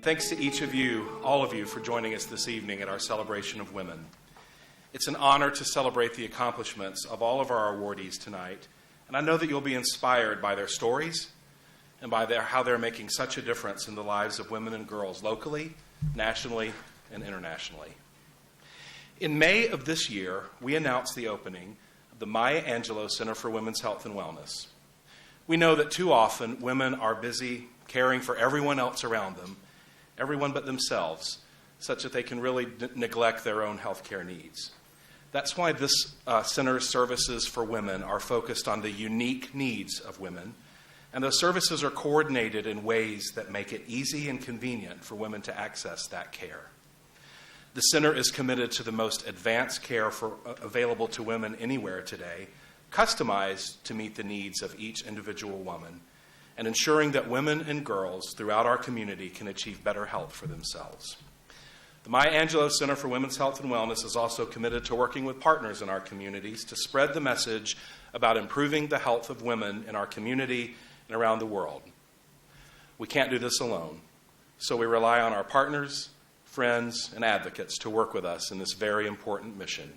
Thanks to each of you, all of you, for joining us this evening at our celebration of women. It's an honor to celebrate the accomplishments of all of our awardees tonight, and I know that you'll be inspired by their stories and by how they're making such a difference in the lives of women and girls locally, nationally, and internationally. In May of this year, we announced the opening of the Maya Angelou Center for Women's Health and Wellness. We know that too often women are busy caring for everyone else around them, everyone but themselves, such that they can really neglect their own health care needs. That's why this center's services for women are focused on the unique needs of women, and those services are coordinated in ways that make it easy and convenient for women to access that care. The center is committed to the most advanced care available to women anywhere today, customized to meet the needs of each individual woman, and ensuring that women and girls throughout our community can achieve better health for themselves. The Maya Angelou Center for Women's Health and Wellness is also committed to working with partners in our communities to spread the message about improving the health of women in our community and around the world. We can't do this alone, so we rely on our partners, friends, and advocates to work with us in this very important mission.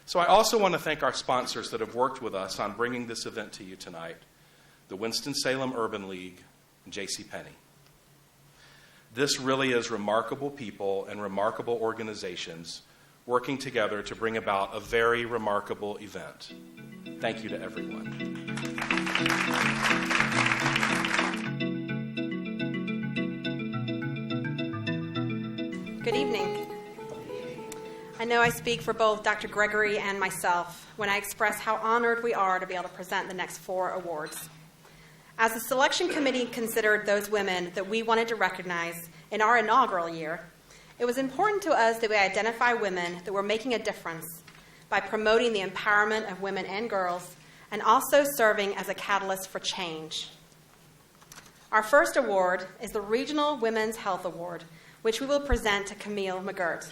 So I also want to thank our sponsors that have worked with us on bringing this event to you tonight: the Winston-Salem Urban League, and JCPenney. This really is remarkable people and remarkable organizations working together to bring about a very remarkable event. Thank you to everyone. Good evening. I know I speak for both Dr. Gregory and myself when I express how honored we are to be able to present the next 4 awards. As the selection committee considered those women that we wanted to recognize in our inaugural year, it was important to us that we identify women that were making a difference by promoting the empowerment of women and girls and also serving as a catalyst for change. Our first award is the Regional Women's Health Award, which we will present to Camille McGirt.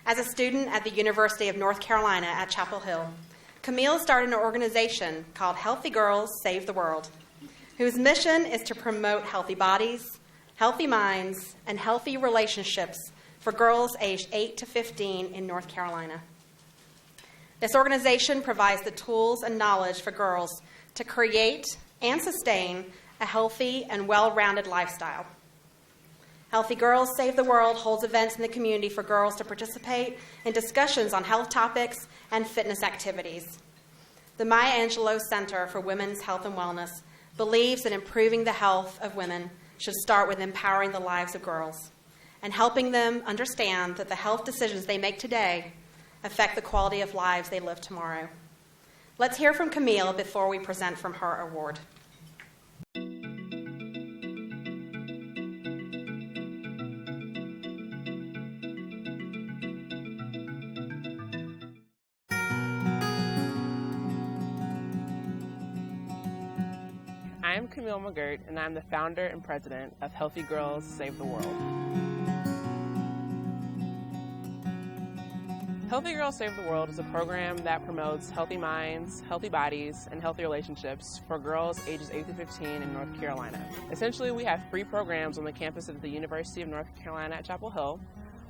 As a student at the University of North Carolina at Chapel Hill, Camille started an organization called Healthy Girls Save the World, whose mission is to promote healthy bodies, healthy minds, and healthy relationships for girls aged 8 to 15 in North Carolina. This organization provides the tools and knowledge for girls to create and sustain a healthy and well-rounded lifestyle. Healthy Girls Save the World holds events in the community for girls to participate in discussions on health topics and fitness activities. The Maya Angelou Center for Women's Health and Wellness believes that improving the health of women should start with empowering the lives of girls and helping them understand that the health decisions they make today affect the quality of lives they live tomorrow. Let's hear from Camille before we present from her award. I'm Camille McGirt, and I'm the founder and president of Healthy Girls Save the World. Healthy Girls Save the World is a program that promotes healthy minds, healthy bodies, and healthy relationships for girls ages 8 to 15 in North Carolina. Essentially, we have 3 programs on the campus of the University of North Carolina at Chapel Hill,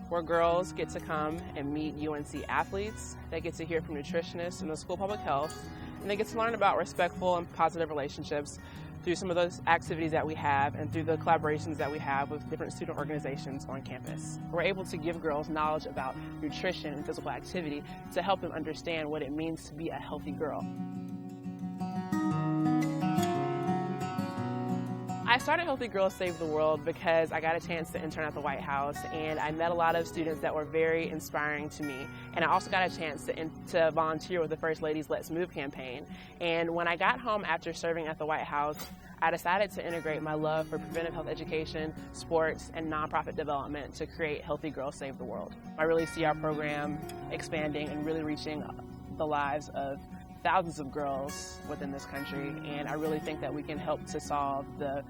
where girls get to come and meet UNC athletes. They get to hear from nutritionists in the School of Public Health, and they get to learn about respectful and positive relationships through some of those activities that we have and through the collaborations that we have with different student organizations on campus. We're able to give girls knowledge about nutrition and physical activity to help them understand what it means to be a healthy girl. I started Healthy Girls Save the World because I got a chance to intern at the White House, and I met a lot of students that were very inspiring to me. And I also got a chance to volunteer with the First Lady's Let's Move campaign. And when I got home after serving at the White House, I decided to integrate my love for preventive health education, sports, and nonprofit development to create Healthy Girls Save the World. I really see our program expanding and really reaching the lives of thousands of girls within this country, and I really think that we can help to solve the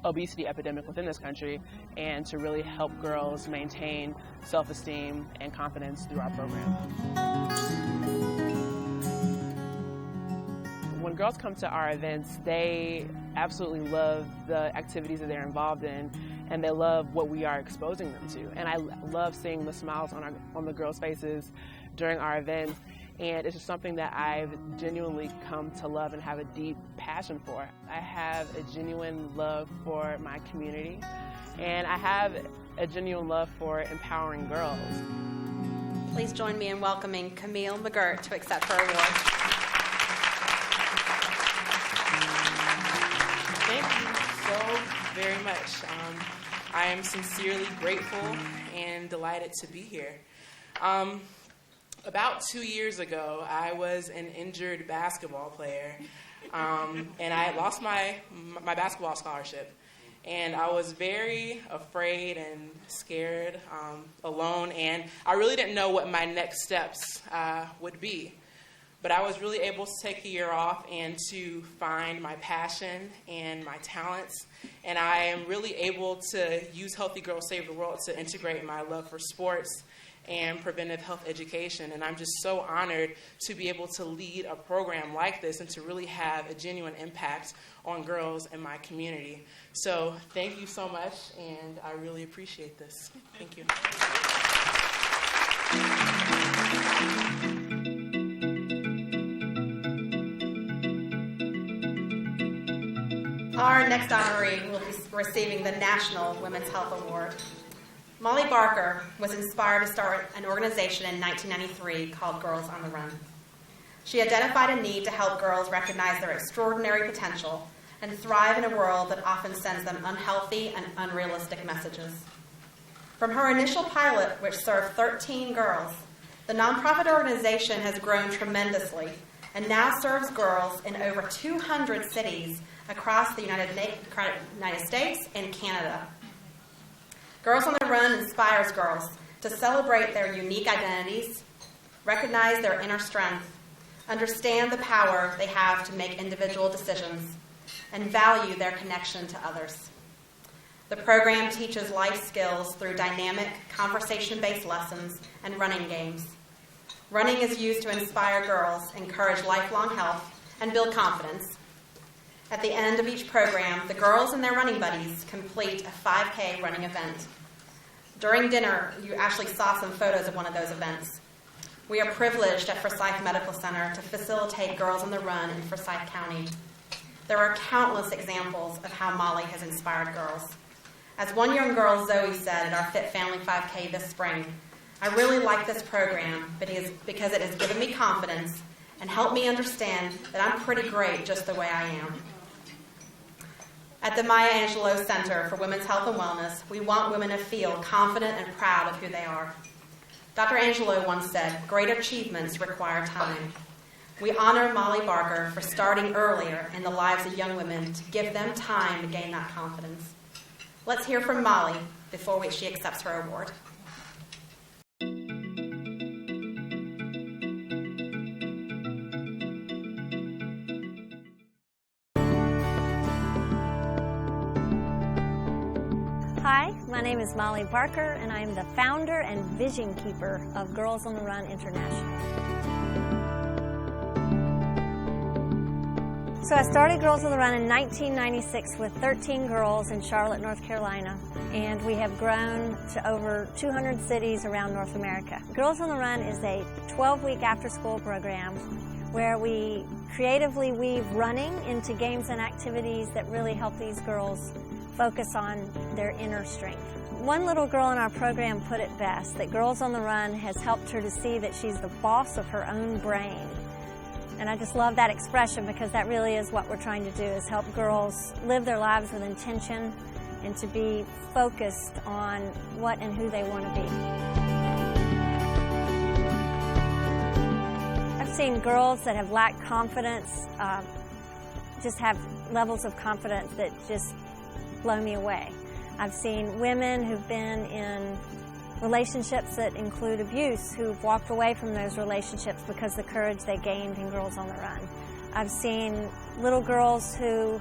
obesity epidemic within this country and to really help girls maintain self-esteem and confidence through our program. When girls come to our events, they absolutely love the activities that they're involved in, and they love what we are exposing them to. And I love seeing the smiles on the girls' faces during our events. And it's just something that I've genuinely come to love and have a deep passion for. I have a genuine love for my community, and I have a genuine love for empowering girls. Please join me in welcoming Camille McGirt to accept her award. Thank you so very much. I am sincerely grateful and delighted to be here. About 2 years ago, I was an injured basketball player, and I lost my basketball scholarship. And I was very afraid and scared, alone, and I really didn't know what my next steps would be. But I was really able to take a year off and to find my passion and my talents. And I am really able to use Healthy Girls Save the World to integrate my love for sports and preventive health education. And I'm just so honored to be able to lead a program like this and to really have a genuine impact on girls in my community. So thank you so much, and I really appreciate this. Thank you. Our next honoree will be receiving the National Women's Health Award. Molly Barker was inspired to start an organization in 1993 called Girls on the Run. She identified a need to help girls recognize their extraordinary potential and thrive in a world that often sends them unhealthy and unrealistic messages. From her initial pilot, which served 13 girls, the nonprofit organization has grown tremendously and now serves girls in over 200 cities across the United States and Canada. Girls on the Run inspires girls to celebrate their unique identities, recognize their inner strength, understand the power they have to make individual decisions, and value their connection to others. The program teaches life skills through dynamic, conversation-based lessons and running games. Running is used to inspire girls, encourage lifelong health, and build confidence. At the end of each program, the girls and their running buddies complete a 5K running event. During dinner, you actually saw some photos of one of those events. We are privileged at Forsyth Medical Center to facilitate Girls on the Run in Forsyth County. There are countless examples of how Molly has inspired girls. As one young girl, Zoe, said at our Fit Family 5K this spring, "I really like this program because it has given me confidence and helped me understand that I'm pretty great just the way I am." At the Maya Angelou Center for Women's Health and Wellness, we want women to feel confident and proud of who they are. Dr. Angelou once said, "Great achievements require time." We honor Molly Barker for starting earlier in the lives of young women to give them time to gain that confidence. Let's hear from Molly before she accepts her award. Hi, my name is Molly Barker, and I am the founder and vision keeper of Girls on the Run International. So I started Girls on the Run in 1996 with 13 girls in Charlotte, North Carolina, and we have grown to over 200 cities around North America. Girls on the Run is a 12-week after-school program where we creatively weave running into games and activities that really help these girls focus on their inner strength. One little girl in our program put it best, that Girls on the Run has helped her to see that she's the boss of her own brain. And I just love that expression because that really is what we're trying to do, is help girls live their lives with intention and to be focused on what and who they want to be. I've seen girls that have lacked confidence just have levels of confidence that just blow me away. I've seen women who've been in relationships that include abuse, who've walked away from those relationships because of the courage they gained in Girls on the Run. I've seen little girls who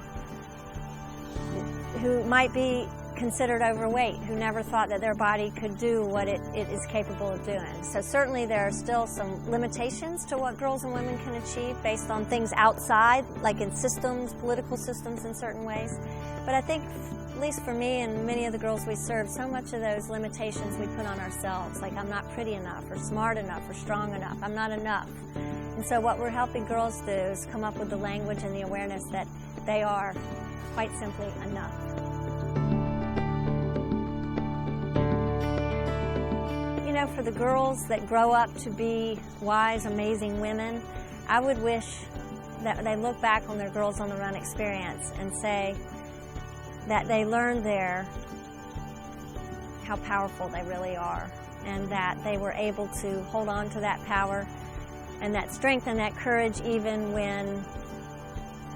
might be considered overweight, who never thought that their body could do what it is capable of doing. So certainly there are still some limitations to what girls and women can achieve based on things outside, like in systems, political systems in certain ways. But I think, at least for me and many of the girls we serve, so much of those limitations we put on ourselves, like I'm not pretty enough, or smart enough, or strong enough, I'm not enough. And so what we're helping girls do is come up with the language and the awareness that they are quite simply enough. You know, for the girls that grow up to be wise, amazing women, I would wish that they look back on their Girls on the Run experience and say that they learned there how powerful they really are, and that they were able to hold on to that power and that strength and that courage even when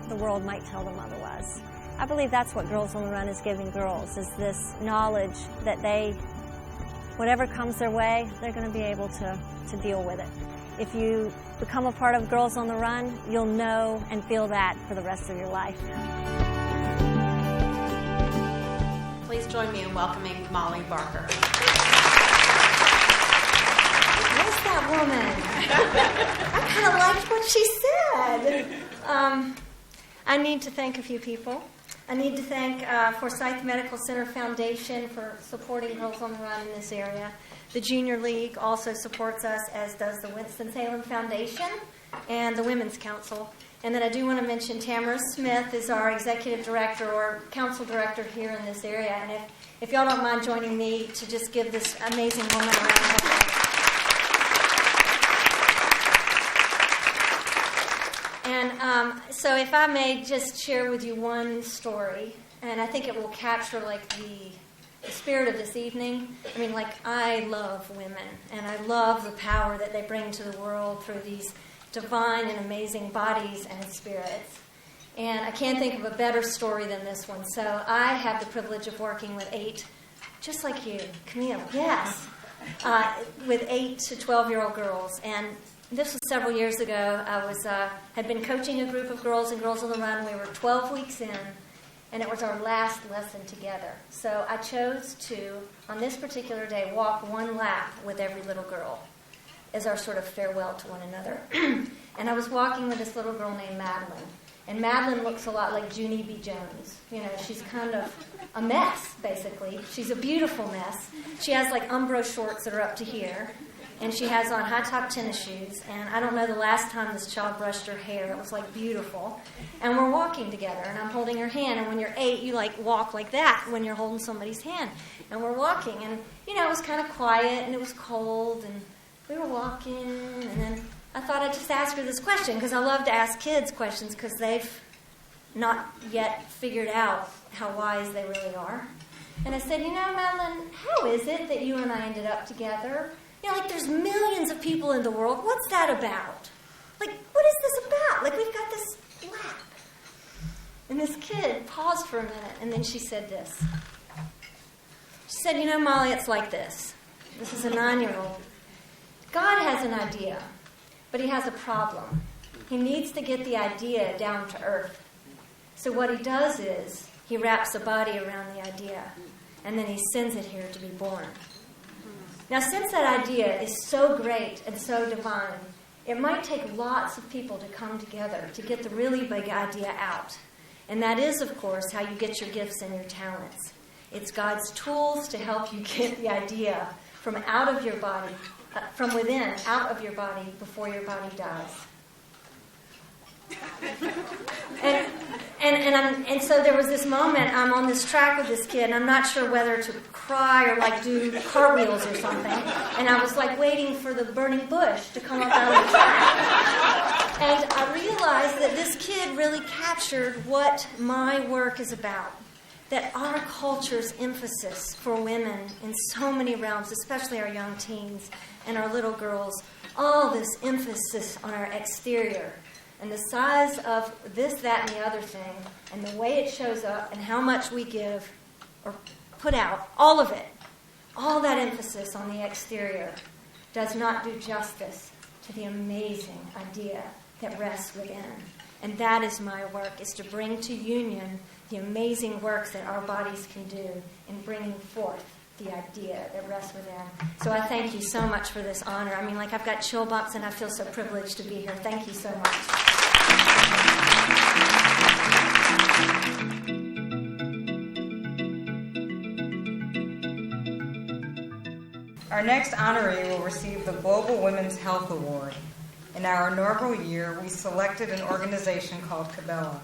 the world might tell them otherwise. I believe that's what Girls on the Run is giving girls, is this knowledge that they, whatever comes their way, they're going to be able to deal with it. If you become a part of Girls on the Run, you'll know and feel that for the rest of your life. Please join me in welcoming Molly Barker. Where's that woman? I kind of liked what she said. I need to thank a few people. I need to thank Forsyth Medical Center Foundation for supporting Girls on the Run in this area. The Junior League also supports us, as does the Winston-Salem Foundation and the Women's Council. And then I do want to mention Tamara Smith is our executive director or council director here in this area. And if y'all don't mind joining me to just give this amazing woman a round of applause. And so if I may just share with you one story, and I think it will capture like the spirit of this evening. I mean, like, I love women, and I love the power that they bring to the world through these divine and amazing bodies and spirits. And I can't think of a better story than this one. So I have the privilege of working with 8, just like you, Camille, yes, with 8 to 12-year-old girls. And this was several years ago. I had been coaching a group of girls in Girls on the Run. We were 12 weeks in, and it was our last lesson together. So I chose to, on this particular day, walk one lap with every little girl as our sort of farewell to one another. And I was walking with this little girl named Madeline. And Madeline looks a lot like Junie B. Jones. You know, she's kind of a mess, basically. She's a beautiful mess. She has like Umbro shorts that are up to here. And she has on high-top tennis shoes. And I don't know the last time this child brushed her hair. It was like beautiful. And we're walking together, and I'm holding her hand. And when you're 8, you like walk like that when you're holding somebody's hand. And we're walking. And, you know, it was kind of quiet, and it was cold, and we were walking, and then I thought I'd just ask her this question, because I love to ask kids questions, because they've not yet figured out how wise they really are. And I said, you know, Madeline, how is it that you and I ended up together? You know, like, there's millions of people in the world. What's that about? Like, what is this about? Like, we've got this lap. And this kid paused for a minute, and then she said this. She said, you know, Molly, it's like this. This is a 9-year-old. God has an idea, but he has a problem. He needs to get the idea down to earth. So what he does is he wraps a body around the idea, and then he sends it here to be born. Now, since that idea is so great and so divine, it might take lots of people to come together to get the really big idea out. And that is, of course, how you get your gifts and your talents. It's God's tools to help you get the idea from out of your body, from within, out of your body, before your body dies. And so there was this moment, I'm on this track with this kid, and I'm not sure whether to cry or like do cartwheels or something. And I was like waiting for the burning bush to come up out of the track. And I realized that this kid really captured what my work is about. That our culture's emphasis for women in so many realms, especially our young teens and our little girls, all this emphasis on our exterior and the size of this, that, and the other thing, and the way it shows up and how much we give or put out, all of it, all that emphasis on the exterior does not do justice to the amazing idea that rests within. And that is my work, is to bring to union the amazing work that our bodies can do in bringing forth the idea that rests within. So I thank you so much for this honor. I mean, like, I've got chill bumps, and I feel so privileged to be here. Thank you so much. Our next honoree will receive the Global Women's Health Award. In our inaugural year, we selected an organization called Cabela.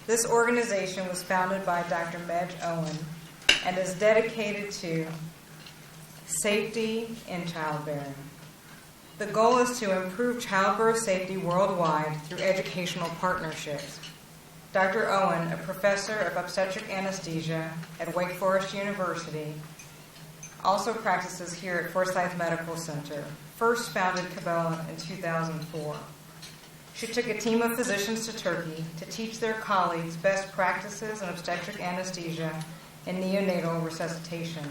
This organization was founded by Dr. Medge Owen and is dedicated to safety in childbearing. The goal is to improve childbirth safety worldwide through educational partnerships. Dr. Owen, a professor of obstetric anesthesia at Wake Forest University, also practices here at Forsyth Medical Center, first founded Cabela in 2004. She took a team of physicians to Turkey to teach their colleagues best practices in obstetric anesthesia and neonatal resuscitation.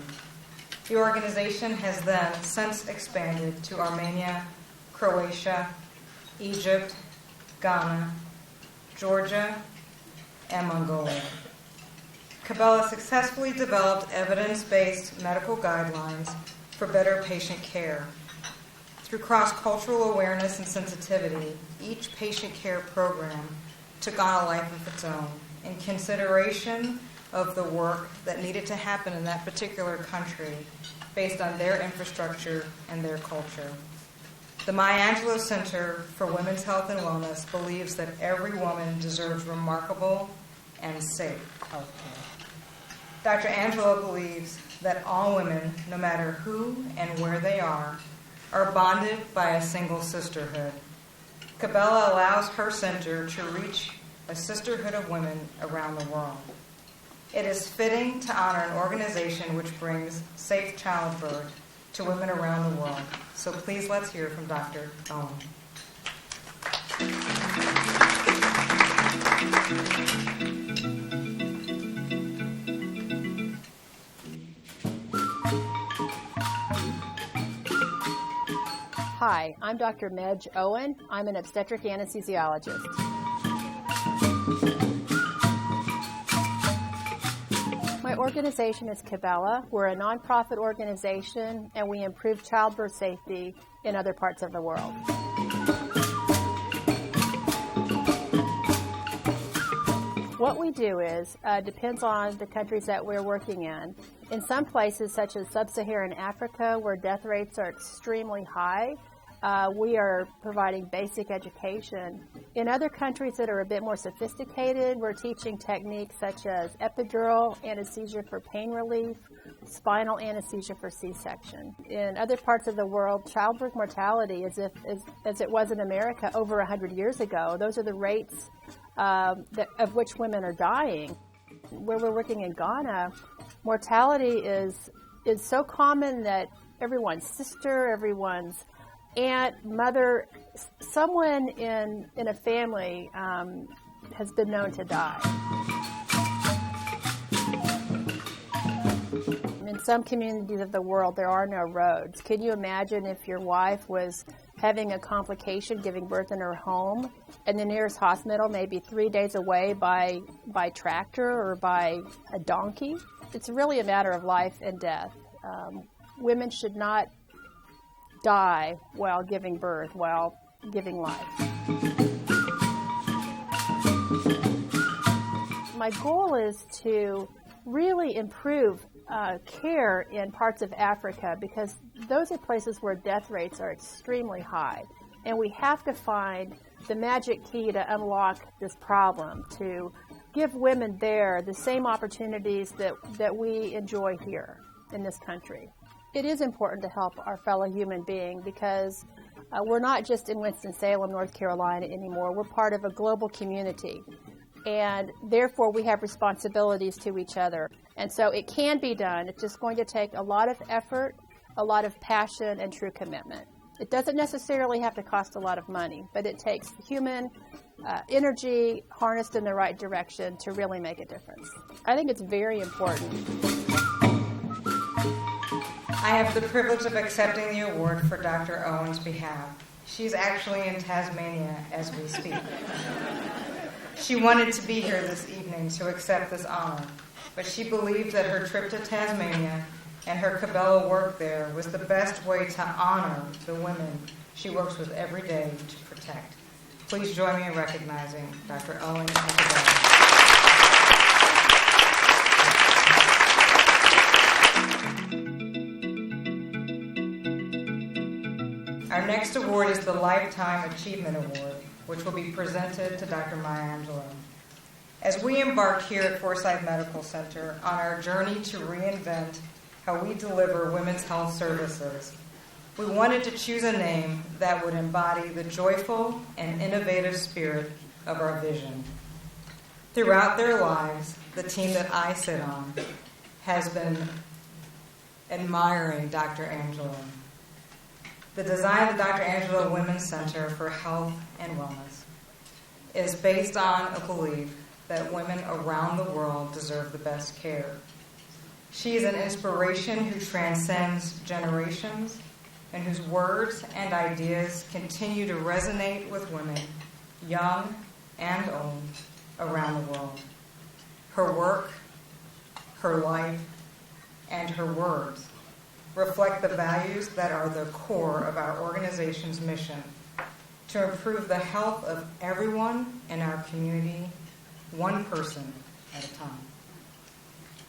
The organization has then since expanded to Armenia, Croatia, Egypt, Ghana, Georgia, and Mongolia. Cabela successfully developed evidence-based medical guidelines for better patient care. Through cross-cultural awareness and sensitivity, each patient care program took on a life of its own in consideration of the work that needed to happen in that particular country based on their infrastructure and their culture. The Angelou Center for Women's Health and Wellness believes that every woman deserves remarkable and safe health care. Dr. Angelou believes that all women, no matter who and where they are bonded by a single sisterhood. Cabela allows her center to reach a sisterhood of women around the world. It is fitting to honor an organization which brings safe childbirth to women around the world. So please let's hear from Dr. Owen. Hi, I'm Dr. Medge Owen. I'm an obstetric anesthesiologist. My organization is Cabela. We're a nonprofit organization, and we improve childbirth safety in other parts of the world. What we do is, depends on the countries that we're working in. In some places, such as sub-Saharan Africa, where death rates are extremely high, we are providing basic education. In other countries that are a bit more sophisticated, we're teaching techniques such as epidural anesthesia for pain relief, spinal anesthesia for C-section. In other parts of the world, childbirth mortality, as it was in America over 100 years ago, those are the rates of which women are dying. Where we're working in Ghana, mortality is so common that everyone's sister, everyone's aunt, mother, someone in a family has been known to die. In some communities of the world, there are no roads. Can you imagine if your wife was having a complication giving birth in her home and the nearest hospital maybe 3 days away by tractor or by a donkey? It's really a matter of life and death. Women should not die while giving birth, while giving life. My goal is to really improve care in parts of Africa, because those are places where death rates are extremely high. And we have to find the magic key to unlock this problem, to give women there the same opportunities that we enjoy here in this country. It is important to help our fellow human being, because we're not just in Winston-Salem, North Carolina anymore. We're part of a global community, and therefore we have responsibilities to each other. And so it can be done. It's just going to take a lot of effort, a lot of passion, and true commitment. It doesn't necessarily have to cost a lot of money, but it takes human energy harnessed in the right direction to really make a difference. I think it's very important. I have the privilege of accepting the award for Dr. Owen's behalf. She's actually in Tasmania as we speak. She wanted to be here this evening to accept this honor, but she believed that her trip to Tasmania and her Cabela work there was the best way to honor the women she works with every day to protect. Please join me in recognizing Dr. Owen and Cabela. Our next award is the Lifetime Achievement Award, which will be presented to Dr. Maya Angelou. As we embark here at Forsyth Medical Center on our journey to reinvent how we deliver women's health services, we wanted to choose a name that would embody the joyful and innovative spirit of our vision. Throughout their lives, the team that I sit on has been admiring Dr. Angelou. The design of the Dr. Angelou Women's Center for Health and Wellness is based on a belief that women around the world deserve the best care. She is an inspiration who transcends generations and whose words and ideas continue to resonate with women, young and old, around the world. Her work, her life, and her words reflect the values that are the core of our organization's mission to improve the health of everyone in our community, one person at a time.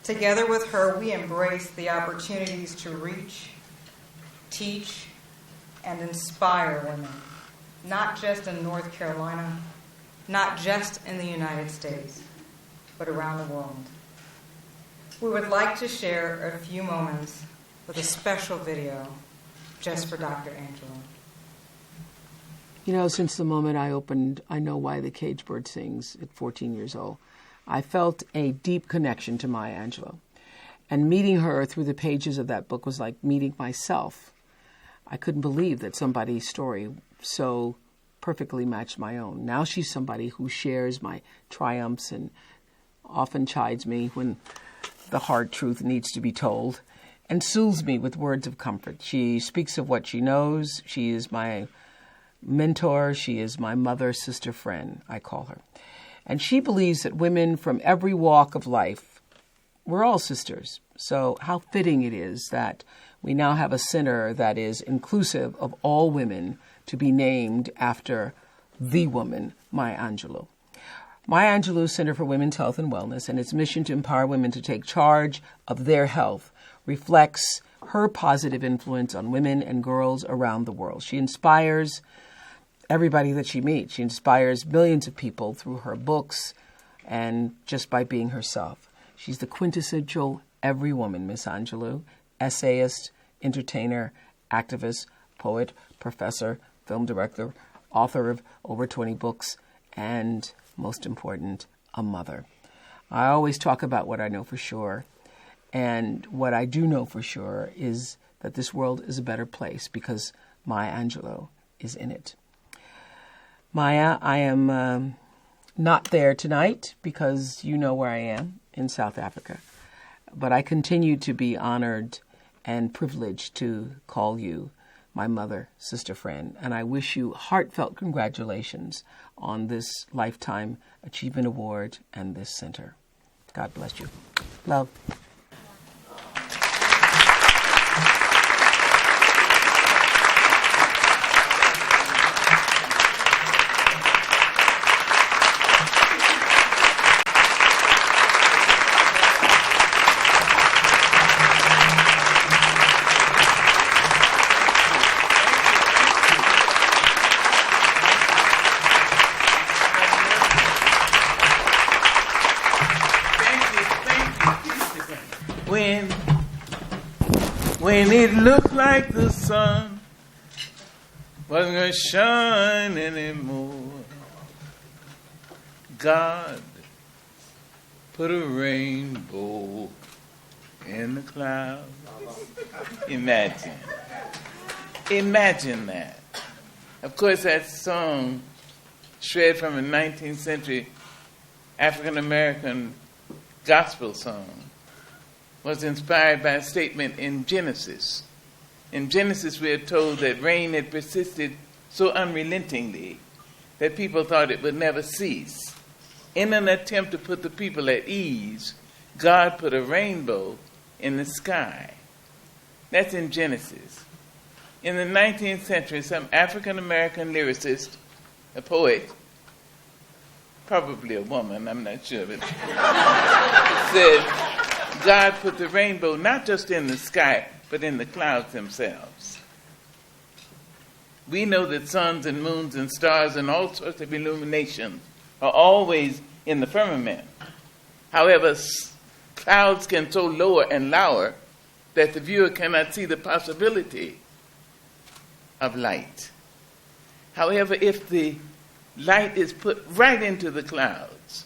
Together with her, we embrace the opportunities to reach, teach, and inspire women, not just in North Carolina, not just in the United States, but around the world. We would like to share a few moments with a special video just for Dr. Angelou. You know, since the moment I opened I Know Why the Caged Bird Sings at 14 years old, I felt a deep connection to Maya Angelou. And meeting her through the pages of that book was like meeting myself. I couldn't believe that somebody's story so perfectly matched my own. Now she's somebody who shares my triumphs and often chides me when the hard truth needs to be told, and soothes me with words of comfort. She speaks of what she knows. She is my mentor. She is my mother, sister, friend, I call her. And she believes that women from every walk of life, we're all sisters. So how fitting it is that we now have a center that is inclusive of all women to be named after the woman, Maya Angelou. Maya Angelou Center for Women's Health and Wellness and its mission to empower women to take charge of their health reflects her positive influence on women and girls around the world. She inspires everybody that she meets. She inspires millions of people through her books and just by being herself. She's the quintessential every woman, Miss Angelou, essayist, entertainer, activist, poet, professor, film director, author of over 20 books, and most important, a mother. I always talk about what I know for sure. And what I do know for sure is that this world is a better place because Maya Angelou is in it. Maya, I am not there tonight because you know where I am in South Africa. But I continue to be honored and privileged to call you my mother, sister, friend. And I wish you heartfelt congratulations on this Lifetime Achievement Award and this center. God bless you. Love. When it looked like the sun wasn't going to shine anymore, God put a rainbow in the clouds. Imagine that. Of course, that song, straight from a 19th century African-American gospel song, was inspired by a statement in Genesis. In Genesis, we are told that rain had persisted so unrelentingly that people thought it would never cease. in an attempt to put the people at ease, God put a rainbow in the sky. That's in Genesis. In the 19th century, some African-American lyricist, a poet, probably a woman, I'm not sure, but said God put the rainbow not just in the sky, but in the clouds themselves. We know that suns and moons and stars and all sorts of illuminations are always in the firmament. However, clouds can so lower and lower that the viewer cannot see the possibility of light. However, if the light is put right into the clouds,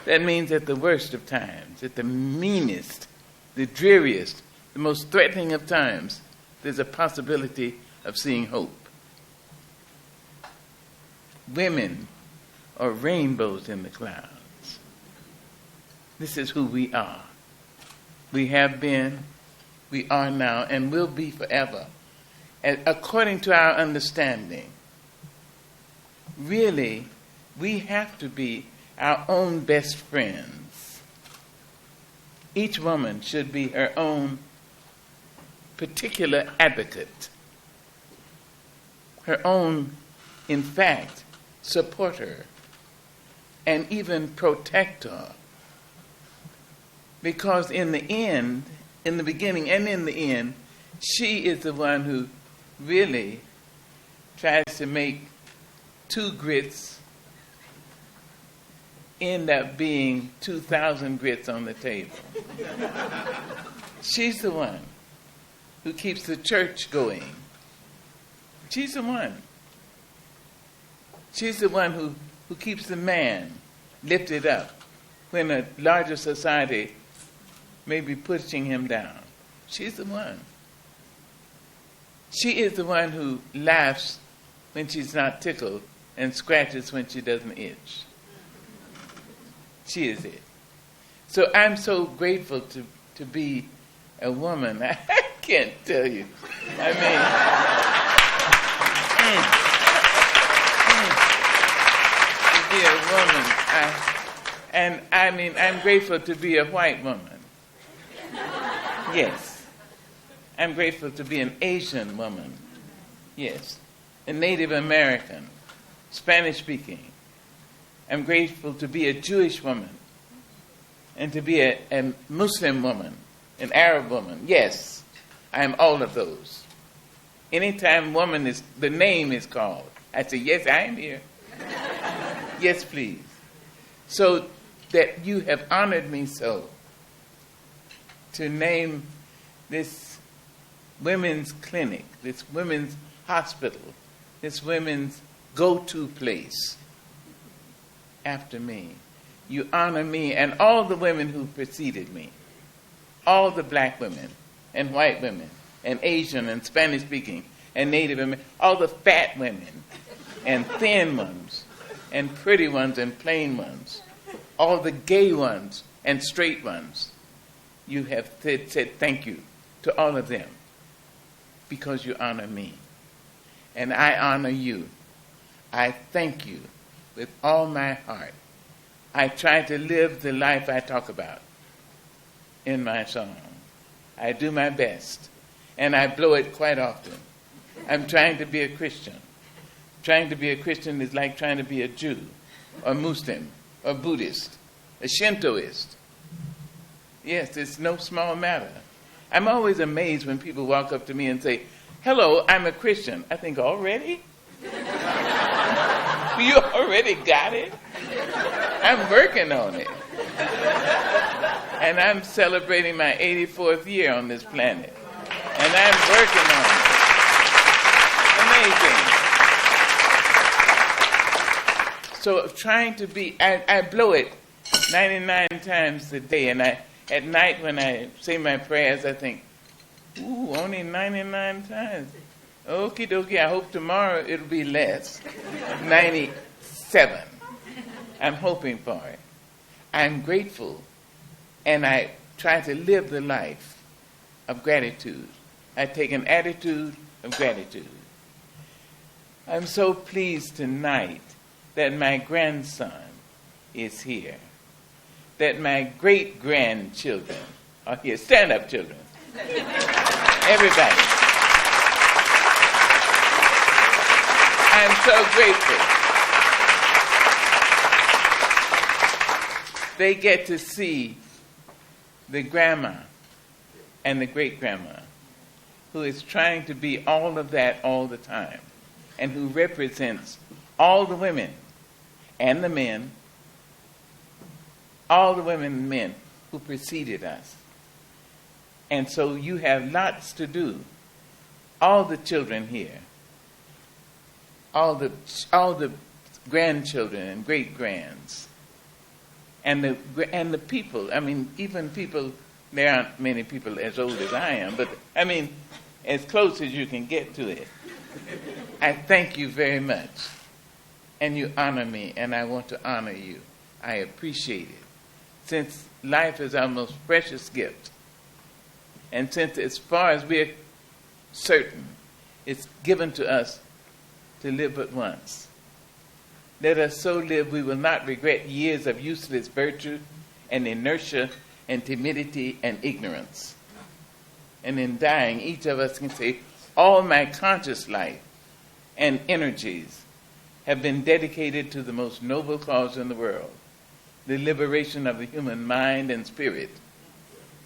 that means at the worst of times, at the meanest, the dreariest, the most threatening of times, there's a possibility of seeing hope. Women are rainbows in the clouds. This is who we are. We have been, we are now, and will be forever. And according to our understanding, really, we have to be our own best friends. Each woman should be her own particular advocate, her own, in fact, supporter, and even protector. Because in the end, in the beginning and in the end, she is the one who really tries to make 2 grits end up being 2,000 grits on the table. She's the one who keeps the church going. She's the one. She's the one who keeps the man lifted up when a larger society may be pushing him down. She's the one. She is the one who laughs when she's not tickled and scratches when she doesn't itch. She is it. So I'm so grateful to be a woman. I can't tell you. I mean, to be a woman. And I mean, I'm grateful to be a white woman. Yes. I'm grateful to be an Asian woman. Yes. A Native American, Spanish speaking. I'm grateful to be a Jewish woman and to be a Muslim woman, an Arab woman. Yes, I am all of those. Anytime the name is called, I say, yes, I am here. Yes, please. So that you have honored me so to name this women's clinic, this women's hospital, this women's go-to place after me. You honor me and all the women who preceded me, all the black women and white women and Asian and Spanish speaking and Native American, all the fat women and thin ones and pretty ones and plain ones, all the gay ones and straight ones. You have said thank you to all of them because you honor me. And I honor you. I thank you with all my heart. I try to live the life I talk about in my song. I do my best, and I blow it quite often. I'm trying to be a Christian. Trying to be a Christian is like trying to be a Jew, or Muslim, or Buddhist, a Shintoist. Yes, it's no small matter. I'm always amazed when people walk up to me and say, hello, I'm a Christian. I think, already? You already got it? I'm working on it. And I'm celebrating my 84th year on this planet. And I'm working on it. Amazing. So trying to be, I blow it 99 times a day. And at night when I say my prayers, I think, ooh, only 99 times. Okie dokie, I hope tomorrow it'll be less. 97. I'm hoping for it. I'm grateful, and I try to live the life of gratitude. I take an attitude of gratitude. I'm so pleased tonight that my grandson, is here, that my great-grandchildren are here. Stand up, children. Everybody. I'm so grateful. They get to see the grandma and the great-grandma who is trying to be all of that all the time and who represents all the women and the men, all the women and men who preceded us. And so you have lots to do. All the children here, all the grandchildren and great-grands, and the people. I mean, even people, there aren't many people as old as I am, but I mean, as close as you can get to it. I thank you very much. And you honor me, and I want to honor you. I appreciate it. Since life is our most precious gift, and since as far as we're certain, it's given to us to live but once. Let us so live we will not regret years of useless virtue and inertia and timidity and ignorance. And in dying, each of us can say, all my conscious life and energies have been dedicated to the most noble cause in the world, the liberation of the human mind and spirit,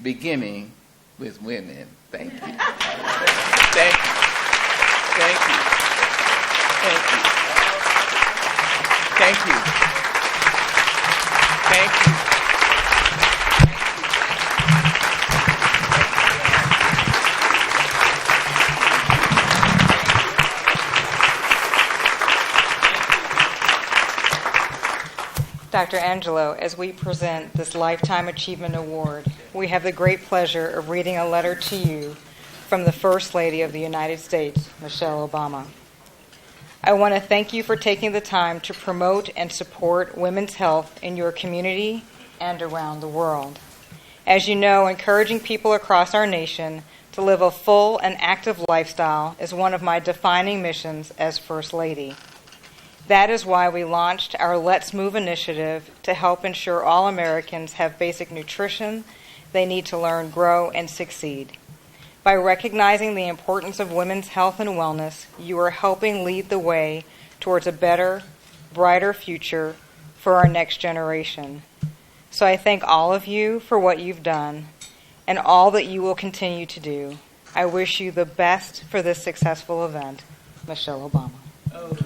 beginning with women. Thank you. Thank you. Thank you. Thank you. Thank you. Thank you. Dr. Angelou, as we present this Lifetime Achievement Award, we have the great pleasure of reading a letter to you from the First Lady of the United States, Michelle Obama. I want to thank you for taking the time to promote and support women's health in your community and around the world. As you know, encouraging people across our nation to live a full and active lifestyle is one of my defining missions as First Lady. That is why we launched our Let's Move initiative to help ensure all Americans have basic nutrition they need to learn, grow, and succeed. By recognizing the importance of women's health and wellness, you are helping lead the way towards a better, brighter future for our next generation. So I thank all of you for what you've done and all that you will continue to do. I wish you the best for this successful event. Michelle Obama. Oh.